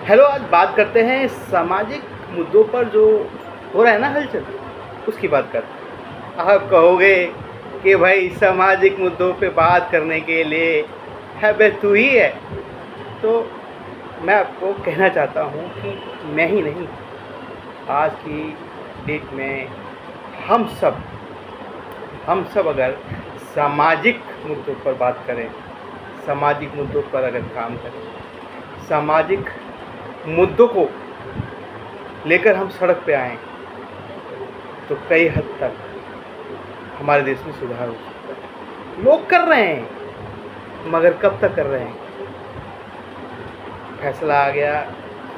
Hello, आज बात करते हैं सामाजिक मुद्दों पर जो हो रहा है ना हलचल, उसकी बात करते हैं। आप कहोगे कि भाई सामाजिक मुद्दों पे बात करने के लिए है बे तू ही है। तो मैं आपको कहना चाहता हूँ कि मैं ही नहीं, आज की डेट में हम सब अगर सामाजिक मुद्दों पर बात करें, सामाजिक मुद्दों पर अगर काम करें, सामाजिक मुद्दों को लेकर हम सड़क पे आएँ, तो कई हद तक हमारे देश में सुधार हो सकता है। लोग कर रहे हैं, मगर कब तक कर रहे हैं? फैसला आ गया,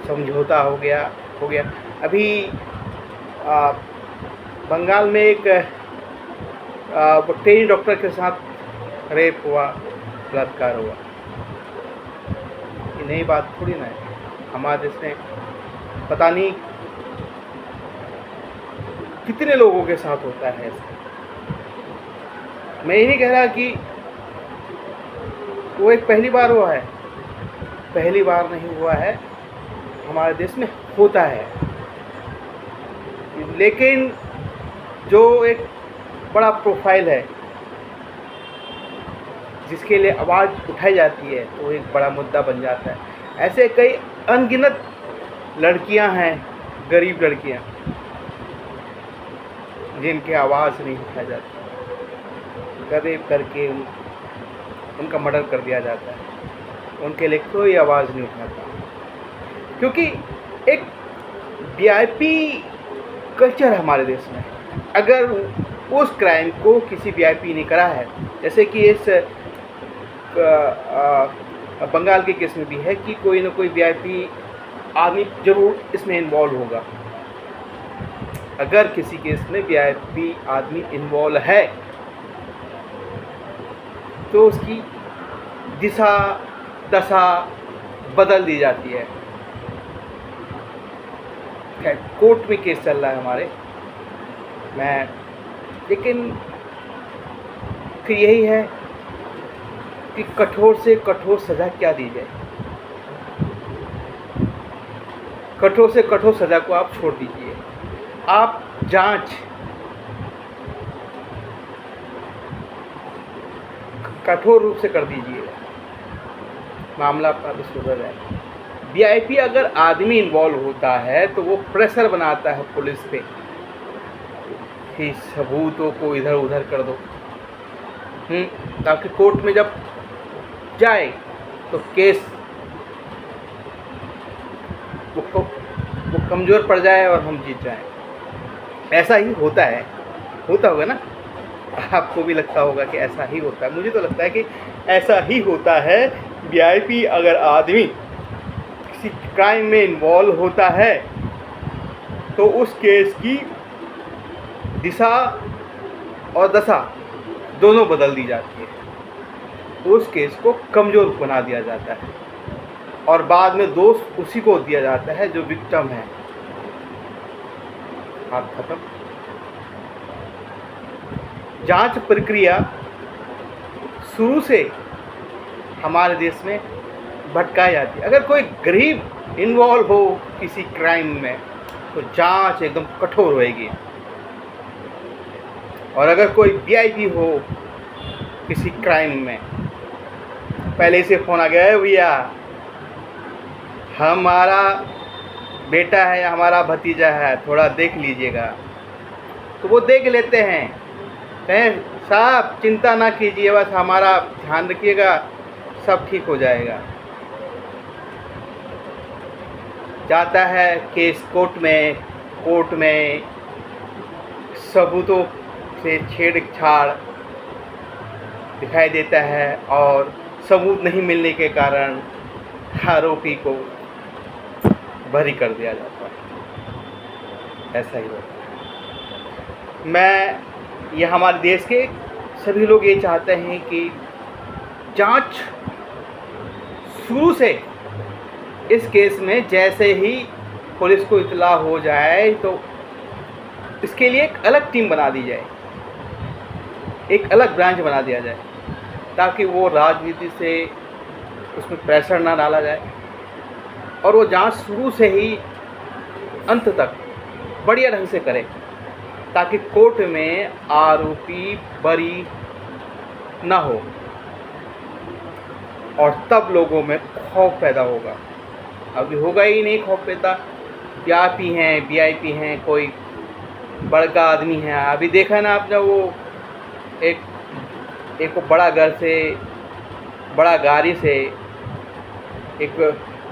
समझौता हो गया। अभी बंगाल में एक वो ट्रेनी डॉक्टर के साथ रेप हुआ, बलात्कार हुआ। ये नई बात थोड़ी ना है। हमारे देश में पता नहीं कितने लोगों के साथ होता है ऐसा। मैं ये नहीं कह रहा कि वो एक पहली बार हुआ है, पहली बार नहीं हुआ है, हमारे देश में होता है। लेकिन जो एक बड़ा प्रोफाइल है जिसके लिए आवाज़ उठाई जाती है, तो एक बड़ा मुद्दा बन जाता है। ऐसे कई अनगिनत लड़कियां हैं, गरीब लड़कियां, जिनकी आवाज़ नहीं उठाई जाती, रेप करके उनका मर्डर कर दिया जाता है, उनके लिए कोई आवाज़ नहीं उठाता, क्योंकि एक वीआईपी कल्चर है हमारे देश में। अगर उस क्राइम को किसी वीआईपी ने करा है, जैसे कि इस बंगाल के केस में भी है कि कोई ना कोई वीआईपी आदमी जरूर इसमें इन्वॉल्व होगा। अगर किसी केस में वीआईपी आदमी इन्वॉल्व है, तो उसकी दिशा दशा बदल दी जाती है। कोर्ट में केस चल रहा है हमारे, लेकिन फिर यही है कि कठोर से कठोर सज़ा क्या दी जाए। कठोर से कठोर सज़ा को आप छोड़ दीजिए, आप जांच कठोर रूप से कर दीजिए, मामला आपका भी सुधर जाए। वीआईपी अगर आदमी इन्वॉल्व होता है तो वो प्रेशर बनाता है पुलिस पे कि सबूतों को इधर उधर कर दो, ताकि कोर्ट में जब जाए तो केस वो कमज़ोर पड़ जाए और हम जीत जाएं। ऐसा ही होता है, होता होगा ना, आपको भी लगता होगा कि ऐसा ही होता है। मुझे तो लगता है कि ऐसा ही होता है। वीआईपी अगर आदमी किसी क्राइम में इन्वॉल्व होता है तो उस केस की दिशा और दशा दोनों बदल दी जाती है। उस केस को कमज़ोर बना दिया जाता है और बाद में दोष उसी को दिया जाता है जो विक्टिम है। बात खत्म। जांच प्रक्रिया शुरू से हमारे देश में भटकाई जाती है। अगर कोई गरीब इन्वॉल्व हो किसी क्राइम में तो जांच एकदम कठोर होएगी, और अगर कोई वीआईपी हो किसी क्राइम में, पहले से फ़ोन आ गया है, भैया हमारा बेटा है या हमारा भतीजा है, थोड़ा देख लीजिएगा, तो वो देख लेते हैं। कहें साहब चिंता ना कीजिए, बस हमारा ध्यान रखिएगा, सब ठीक हो जाएगा। जाता है केस कोर्ट में सबूतों से छेड़छाड़ दिखाई देता है और सबूत नहीं मिलने के कारण आरोपी को बरी कर दिया जाता है। ऐसा ही होता है। यह हमारे देश के सभी लोग ये चाहते हैं कि जांच शुरू से इस केस में जैसे ही पुलिस को इत्तला हो जाए तो इसके लिए एक अलग टीम बना दी जाए, एक अलग ब्रांच बना दिया जाए, ताकि वो राजनीति से उसमें प्रेशर ना डाला जाए, और वो जांच शुरू से ही अंत तक बढ़िया ढंग से करे, ताकि कोर्ट में आरोपी बरी ना हो और तब लोगों में खौफ पैदा होगा। अभी होगा ही नहीं खौफ पैदा। वीआईपी हैं, वीआईपी हैं, कोई बड़का आदमी है। अभी देखा ना आपने, वो एक बड़ा घर से, बड़ा गाड़ी से एक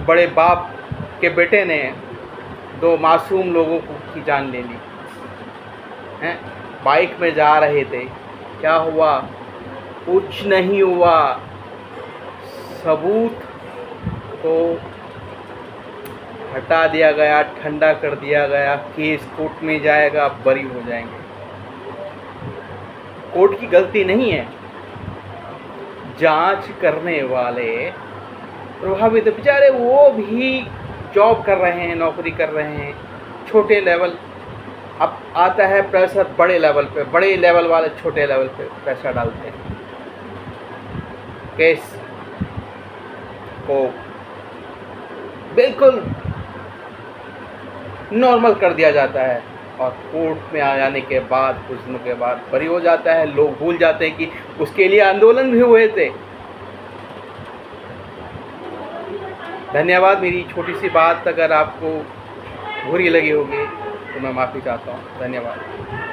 बड़े बाप के बेटे ने 2 मासूम लोगों की जान ले ली हैं। बाइक में जा रहे थे, क्या हुआ? कुछ नहीं हुआ। सबूत को हटा दिया गया, ठंडा कर दिया गया, केस कोर्ट में जाएगा, बरी हो जाएंगे। कोर्ट की गलती नहीं है, जांच करने वाले प्रभावित बेचारे, वो भी जॉब कर रहे हैं, नौकरी कर रहे हैं, छोटे लेवल। अब आता है प्रेशर बड़े लेवल पे, बड़े लेवल वाले छोटे लेवल पे प्रेशर डालते हैं। केस को बिल्कुल नॉर्मल कर दिया जाता है और कोर्ट में आ जाने के बाद कुछ दिनों के बाद बरी हो जाता है। लोग भूल जाते हैं कि उसके लिए आंदोलन भी हुए थे। धन्यवाद। मेरी छोटी सी बात अगर आपको बुरी लगी होगी तो मैं माफ़ी चाहता हूँ। धन्यवाद।